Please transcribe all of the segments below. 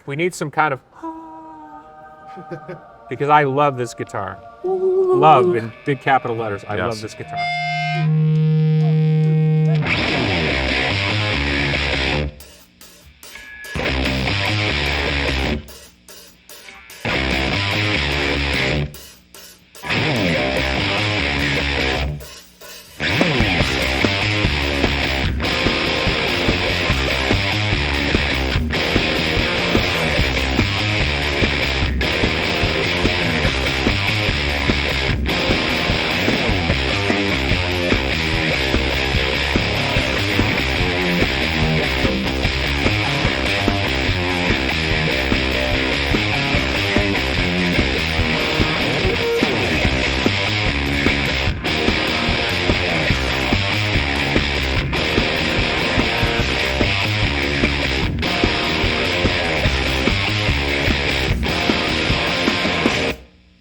We need some kind of because I love this guitar. Love in big capital letters. I love this guitar.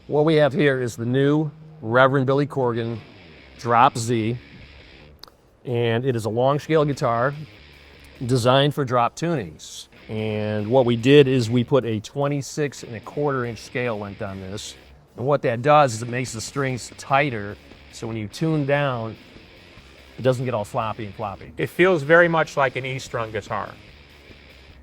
What we have here is the new Reverend Billy Corgan Drop Z, and it is a long scale guitar designed for drop tunings. And what we did is we put a 26.25-inch scale length on this, and what that does is it makes the strings tighter, so when you tune down, it doesn't get all floppy and floppy. It feels very much like an E-strung guitar.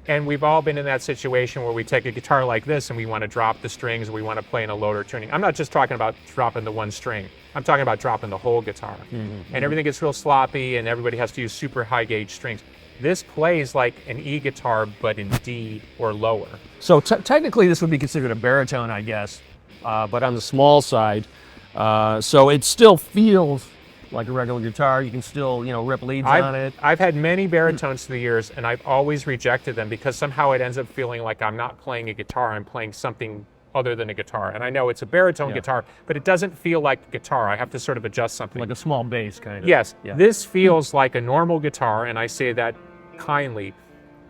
And we've all been in that situation where we take a guitar like this and we want to drop the strings, or we want to play in a lower tuning. I'm not just talking about dropping the one string. I'm talking about dropping the whole guitar. And everything gets real sloppy and everybody has to use super high gauge strings. This plays like an E guitar, but in D or lower. So technically this would be considered a baritone, I guess, but on the small side. So it still feels like a regular guitar. You can still, rip leads on it. I've had many baritones through the years, and I've always rejected them because somehow it ends up feeling like I'm not playing a guitar, I'm playing something other than a guitar. And I know it's a baritone guitar, but it doesn't feel like a guitar. I have to sort of adjust something. Like a small bass, kind of. Yes, this feels like a normal guitar, and I say that kindly.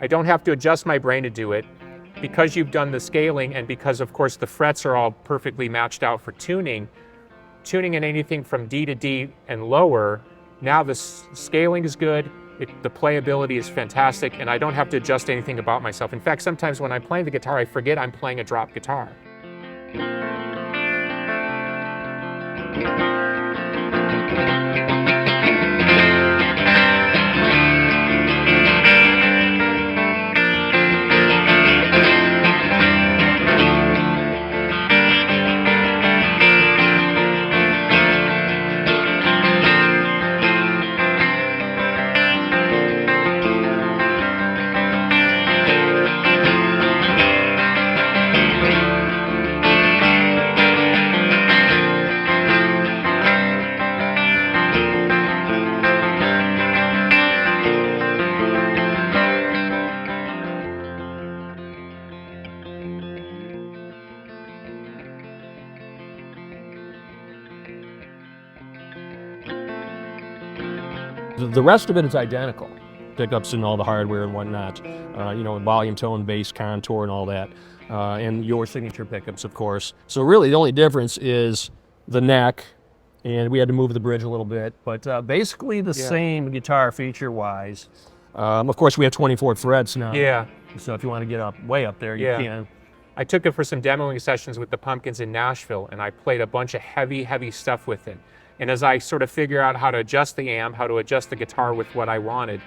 I don't have to adjust my brain to do it because you've done the scaling, and because, of course, the frets are all perfectly matched out for tuning in anything from D to D and lower. Now the scaling is good, the playability is fantastic, and I don't have to adjust anything about myself. In fact, sometimes when I'm playing the guitar, I forget I'm playing a drop guitar. The rest of it is identical. Pickups and all the hardware and whatnot, volume, tone, bass, contour, and all that. And your signature pickups, of course. So really the only difference is the neck, and we had to move the bridge a little bit, but basically the same guitar feature-wise. Of course, we have 24 frets now. Yeah. So if you want to get way up there, you can. I took it for some demoing sessions with the Pumpkins in Nashville, and I played a bunch of heavy stuff with it. And as I sort of figure out how to adjust the amp, how to adjust the guitar with what I wanted,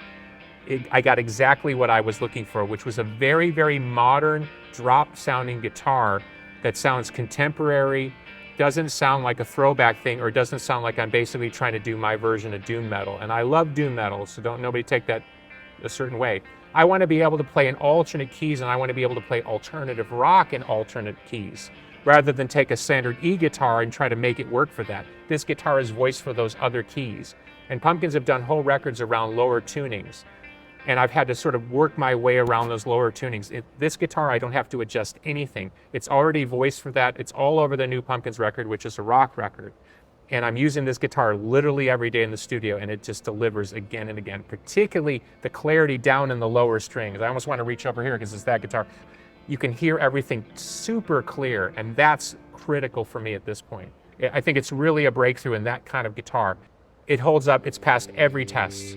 I got exactly what I was looking for, which was a very, very modern drop-sounding guitar that sounds contemporary, doesn't sound like a throwback thing, or doesn't sound like I'm basically trying to do my version of doom metal. And I love doom metal, so don't nobody take that a certain way. I want to be able to play in alternate keys, and I want to be able to play alternative rock in alternate keys, rather than take a standard E guitar and try to make it work for that. This guitar is voiced for those other keys. And Pumpkins have done whole records around lower tunings. And I've had to sort of work my way around those lower tunings. This guitar, I don't have to adjust anything. It's already voiced for that. It's all over the new Pumpkins record, which is a rock record. And I'm using this guitar literally every day in the studio, and it just delivers again and again, particularly the clarity down in the lower strings. I almost want to reach over here because it's that guitar. You can hear everything super clear, and that's critical for me at this point. I think it's really a breakthrough in that kind of guitar. It holds up, it's passed every test.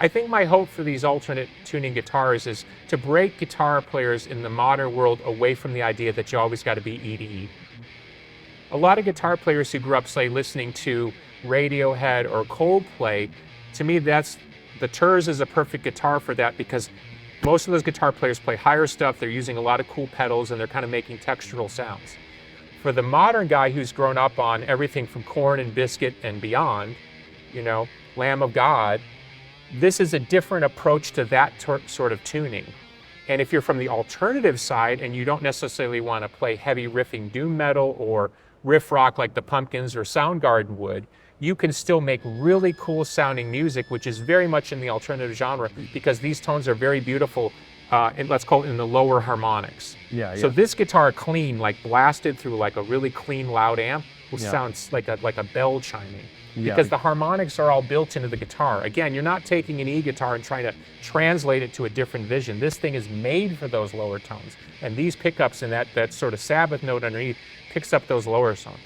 I think my hope for these alternate tuning guitars is to break guitar players in the modern world away from the idea that you always got to be E to E. A lot of guitar players who grew up, say, listening to Radiohead or Coldplay, to me, the Turs is a perfect guitar for that, because most of those guitar players play higher stuff, they're using a lot of cool pedals, and they're kind of making textural sounds. For the modern guy who's grown up on everything from Korn and Biscuit and beyond, you know, Lamb of God, this is a different approach to that sort of tuning. And if you're from the alternative side and you don't necessarily want to play heavy riffing doom metal or riff rock like the Pumpkins or Soundgarden would, you can still make really cool sounding music, which is very much in the alternative genre, because these tones are very beautiful, and let's call it in the lower harmonics. Yeah, So yeah. this guitar clean, like blasted through like a really clean loud amp, will sound like a bell chiming. Yeah. Because the harmonics are all built into the guitar. Again, you're not taking an E guitar and trying to translate it to a different vision. This thing is made for those lower tones. And these pickups and that sort of Sabbath note underneath picks up those lower tones.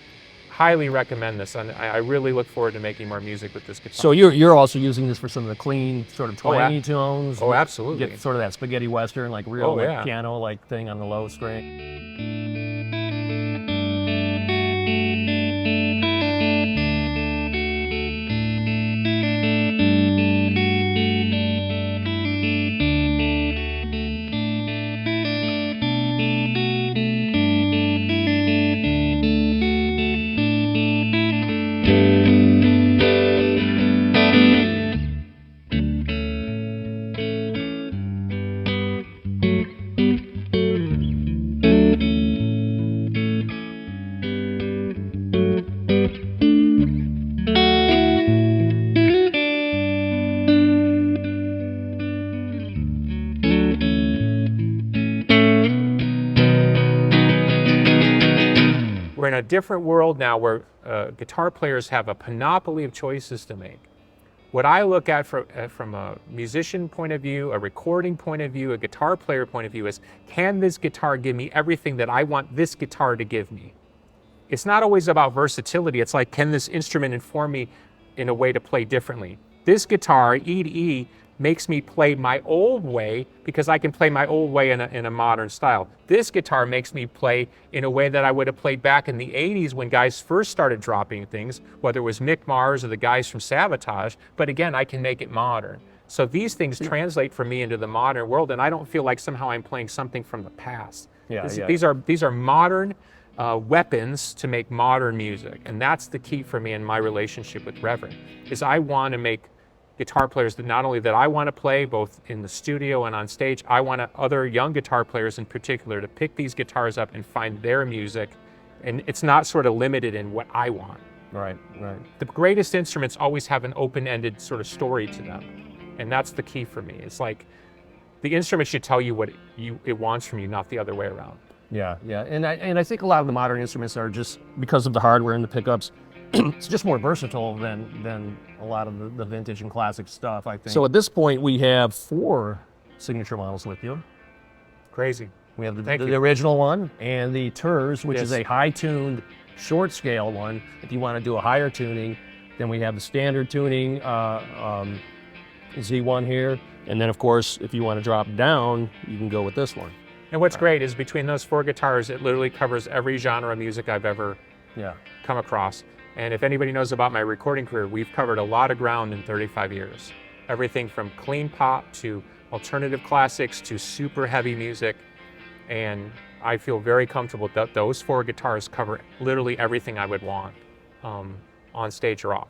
Highly recommend this, and I really look forward to making more music with this guitar. So you're also using this for some of the clean, sort of twangy tones. Oh, absolutely. Get sort of that spaghetti western, like real Oh, yeah. piano like thing on the low string. We're in a different world now where guitar players have a panoply of choices to make. What I look at from a musician point of view, a recording point of view, a guitar player point of view is, can this guitar give me everything that I want this guitar to give me? It's not always about versatility. It's like, can this instrument inform me in a way to play differently? This guitar, E to E, makes me play my old way because I can play my old way in a modern style. This guitar makes me play in a way that I would have played back in the 80s when guys first started dropping things, whether it was Mick Mars or the guys from Sabotage, but again, I can make it modern. So these things translate for me into the modern world, and I don't feel like somehow I'm playing something from the past. These are modern weapons to make modern music, and that's the key for me in my relationship with Reverend, is I want to make guitar players that not only that I want to play both in the studio and on stage, I want other young guitar players in particular to pick these guitars up and find their music, and it's not sort of limited in what I want. Right, right. The greatest instruments always have an open-ended sort of story to them, and that's the key for me. It's like the instrument should tell you what it wants from you, not the other way around. Yeah, yeah, and I think a lot of the modern instruments are just, because of the hardware and the pickups, it's just more versatile than a lot of the vintage and classic stuff, I think. So at this point, we have 4 signature models with you. Crazy. We have the original one and the Turs, which is a high-tuned, short-scale one. If you want to do a higher tuning, then we have the standard tuning Z1 here. And then, of course, if you want to drop down, you can go with this one. And what's great is between those 4 guitars, it literally covers every genre of music I've ever come across. And if anybody knows about my recording career, we've covered a lot of ground in 35 years. Everything from clean pop to alternative classics to super heavy music. And I feel very comfortable that those 4 guitars cover literally everything I would want on stage or off.